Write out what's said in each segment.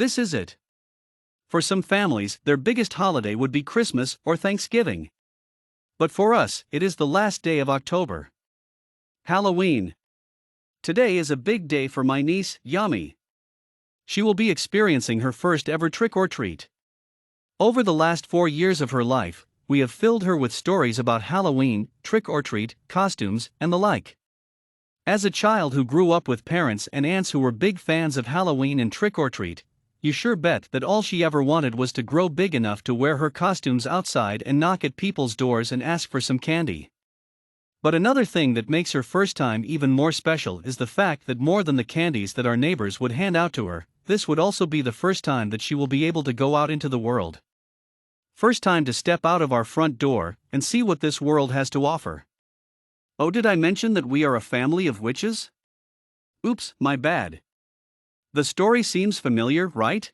This is it. For some families, their biggest holiday would be Christmas or Thanksgiving. But for us, it is the last day of October. Halloween. Today is a big day for my niece, Yami. She will be experiencing her first ever trick-or-treat. Over the last 4 years of her life, we have filled her with stories about Halloween, trick-or-treat, costumes, and the like. As a child who grew up with parents and aunts who were big fans of Halloween and trick-or-treat, you sure bet that all she ever wanted was to grow big enough to wear her costumes outside and knock at people's doors and ask for some candy. But another thing that makes her first time even more special is the fact that more than the candies that our neighbors would hand out to her, this would also be the first time that she will be able to go out into the world. First time to step out of our front door and see what this world has to offer. Oh, did I mention that we are a family of witches? Oops, my bad. The story seems familiar, right?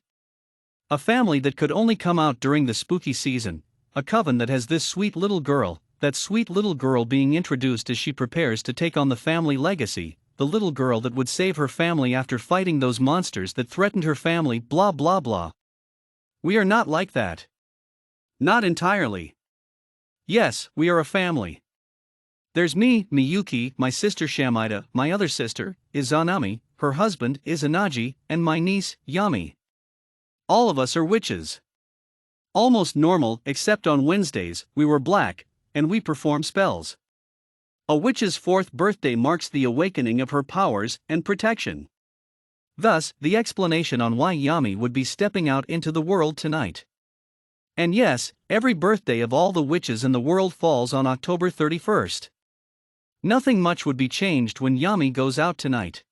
A family that could only come out during the spooky season, a coven that has this sweet little girl, that sweet little girl being introduced as she prepares to take on the family legacy, the little girl that would save her family after fighting those monsters that threatened her family, blah blah blah. We are not like that. Not entirely. Yes, we are a family. There's me, Miyuki, my sister Shamida, my other sister, Izanami, her husband, Izanaji, and my niece, Yami. All of us are witches. Almost normal, except on Wednesdays, we wear black, and we perform spells. A witch's 4th birthday marks the awakening of her powers and protection. Thus, the explanation on why Yami would be stepping out into the world tonight. And yes, every birthday of all the witches in the world falls on October 31st. Nothing much would be changed when Yami goes out tonight.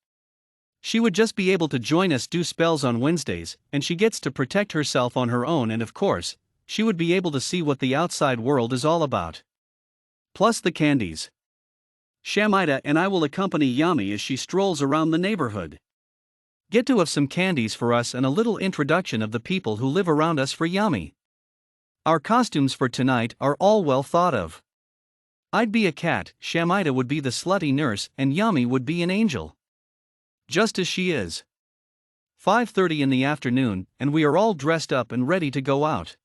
She would just be able to join us do spells on Wednesdays, and she gets to protect herself on her own, and of course, she would be able to see what the outside world is all about. Plus the candies. Shamida and I will accompany Yami as she strolls around the neighborhood. Get to have some candies for us and a little introduction of the people who live around us for Yami. Our costumes for tonight are all well thought of. I'd be a cat, Shamida would be the slutty nurse, and Yami would be an angel. Just as she is. 5:30 in the afternoon, and we are all dressed up and ready to go out.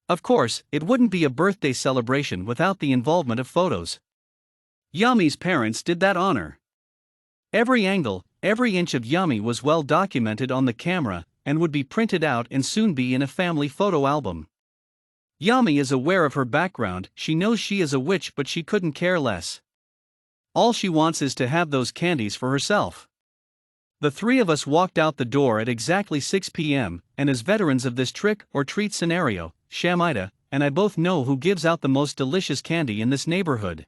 Of course, it wouldn't be a birthday celebration without the involvement of photos. Yami's parents did that honor. Every angle, every inch of Yami was well documented on the camera, and would be printed out and soon be in a family photo album. Yami is aware of her background, she knows she is a witch, but she couldn't care less. All she wants is to have those candies for herself. The 3 of us walked out the door at exactly 6 p.m., and as veterans of this trick-or-treat scenario, Shamida and I both know who gives out the most delicious candy in this neighborhood.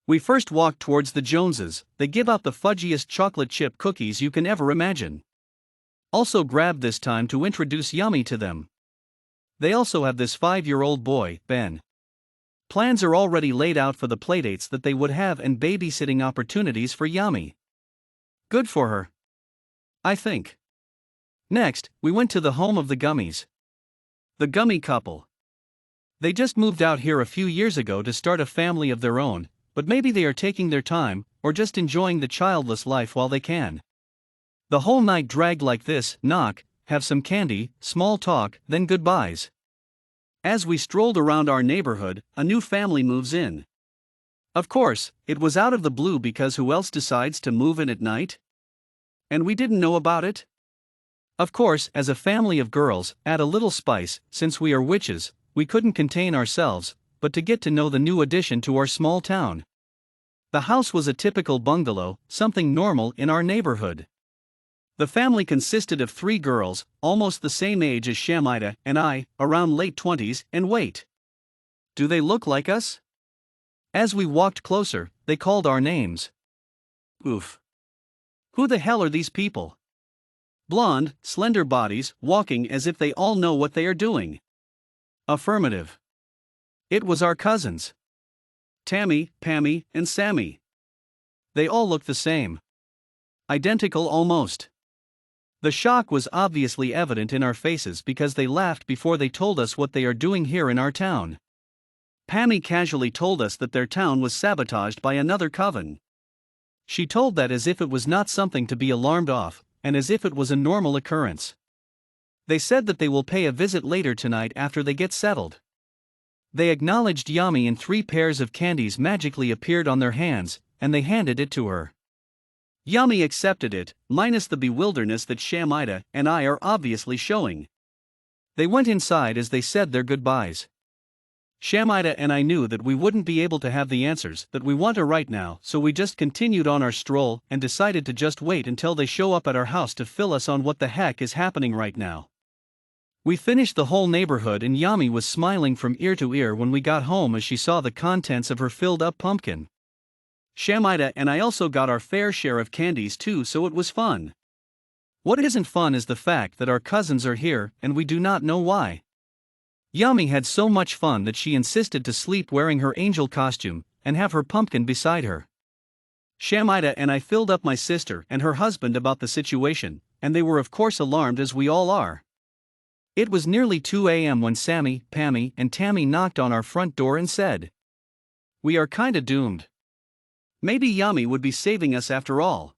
We first walked towards the Joneses. They give out the fudgiest chocolate chip cookies you can ever imagine. Also grabbed this time to introduce Yami to them. They also have this 5-year-old boy, Ben. Plans are already laid out for the playdates that they would have and babysitting opportunities for Yami. Good for her, I think. Next, we went to the home of the Gummies. The Gummy couple. They just moved out here a few years ago to start a family of their own, but maybe they are taking their time, or just enjoying the childless life while they can. The whole night dragged like this: knock, have some candy, small talk, then goodbyes. As we strolled around our neighborhood, a new family moves in. Of course, it was out of the blue because who else decides to move in at night? And we didn't know about it? Of course, as a family of girls, add a little spice, since we are witches, we couldn't contain ourselves, but to get to know the new addition to our small town. The house was a typical bungalow, something normal in our neighborhood. The family consisted of 3 girls, almost the same age as Shamida and I, around late 20s, and wait. Do they look like us? As we walked closer, they called our names. Oof. Who the hell are these people? Blonde, slender bodies, walking as if they all know what they are doing. Affirmative. It was our cousins. Tammy, Pammy, and Sammy. They all looked the same. Identical almost. The shock was obviously evident in our faces because they laughed before they told us what they are doing here in our town. Pammy casually told us that their town was sabotaged by another coven. She told that as if it was not something to be alarmed of, and as if it was a normal occurrence. They said that they will pay a visit later tonight after they get settled. They acknowledged Yami and 3 pairs of candies magically appeared on their hands, and they handed it to her. Yami accepted it, minus the bewilderness that Shamida and I are obviously showing. They went inside as they said their goodbyes. Shamida and I knew that we wouldn't be able to have the answers that we want right now, so we just continued on our stroll and decided to just wait until they show up at our house to fill us on what the heck is happening right now. We finished the whole neighborhood and Yami was smiling from ear to ear when we got home as she saw the contents of her filled-up pumpkin. Shamida and I also got our fair share of candies too, so it was fun. What isn't fun is the fact that our cousins are here and we do not know why. Yami had so much fun that she insisted to sleep wearing her angel costume and have her pumpkin beside her. Shamida and I filled up my sister and her husband about the situation, and they were of course alarmed as we all are. It was nearly 2 a.m. when Sammy, Pammy, and Tammy knocked on our front door and said, "We are kinda doomed. Maybe Yami would be saving us after all."